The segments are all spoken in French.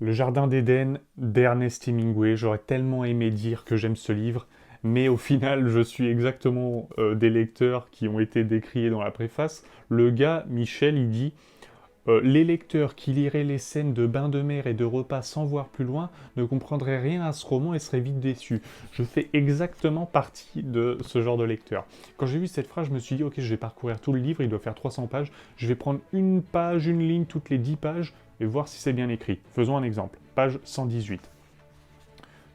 Le Jardin d'Éden d'Ernest Hemingway, j'aurais tellement aimé dire que j'aime ce livre, mais au final, je suis exactement des lecteurs qui ont été décriés dans la préface. Le gars, Michel, il dit les lecteurs qui liraient les scènes de bains de mer et de repas sans voir plus loin ne comprendraient rien à ce roman et seraient vite déçus. Je fais exactement partie de ce genre de lecteur. Quand j'ai vu cette phrase, je me suis dit, ok, je vais parcourir tout le livre, il doit faire 300 pages, je vais prendre une page, une ligne toutes les 10 pages et voir si c'est bien écrit. Faisons un exemple. Page 118.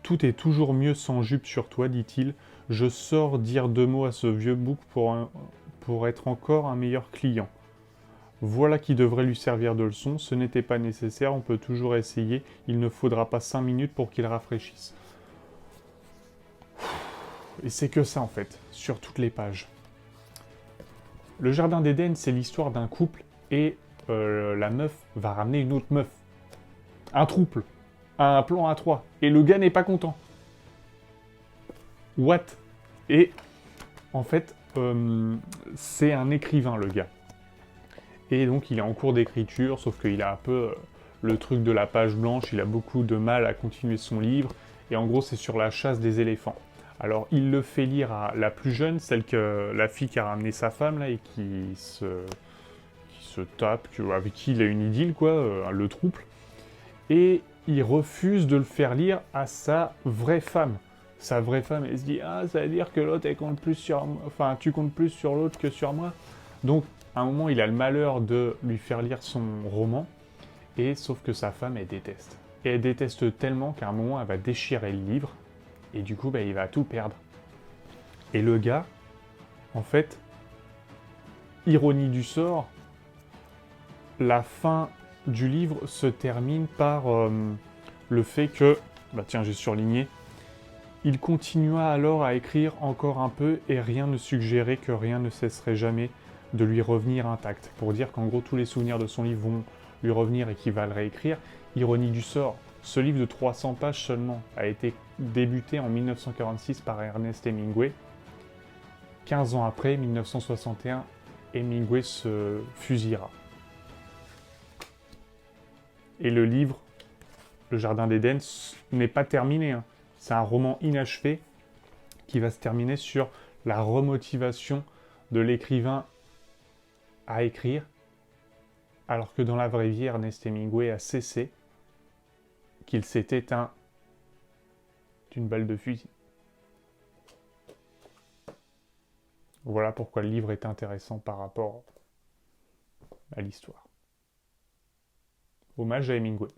Tout est toujours mieux sans jupe sur toi, dit-il. Je sors dire deux mots à ce vieux bouc pour être encore un meilleur client. Voilà qui devrait lui servir de leçon, ce n'était pas nécessaire, on peut toujours essayer, il ne faudra pas 5 minutes pour qu'il rafraîchisse. Et c'est que ça en fait, sur toutes les pages. Le Jardin d'Éden, c'est l'histoire d'un couple et la meuf va ramener une autre meuf. Un trouble, un plan à trois. Et le gars n'est pas content. What? Et en fait, c'est un écrivain le gars. Et donc il est en cours d'écriture, sauf qu'il a un peu le truc de la page blanche, il a beaucoup de mal à continuer son livre, et en gros c'est sur la chasse des éléphants. Alors il le fait lire à la plus jeune, la fille qui a ramené sa femme là, et qui se tape, avec qui il a une idylle quoi, le trouble, et il refuse de le faire lire à sa vraie femme. Sa vraie femme, elle se dit ah ça veut dire que l'autre elle compte plus sur moi, enfin tu comptes plus sur l'autre que sur moi. Donc à un moment, il a le malheur de lui faire lire son roman, et sauf que sa femme, elle déteste. Et elle déteste tellement qu'à un moment, elle va déchirer le livre, et du coup, bah, il va tout perdre. Et le gars, en fait, ironie du sort, la fin du livre se termine par le fait que, bah tiens, j'ai surligné, il continua alors à écrire encore un peu et rien ne suggérait que rien ne cesserait jamais de lui revenir intact. Pour dire qu'en gros tous les souvenirs de son livre vont lui revenir et qu'il va le réécrire. Ironie du sort, ce livre de 300 pages seulement a été débuté en 1946 par Ernest Hemingway. 15 ans après, 1961, Hemingway se fusillera. Et le livre, Le Jardin d'Éden, n'est pas terminé, hein. C'est un roman inachevé qui va se terminer sur la remotivation de l'écrivain à écrire, alors que dans la vraie vie, Ernest Hemingway a cessé, qu'il s'est éteint d'une balle de fusil. Voilà pourquoi le livre est intéressant par rapport à l'histoire. Hommage à Hemingway.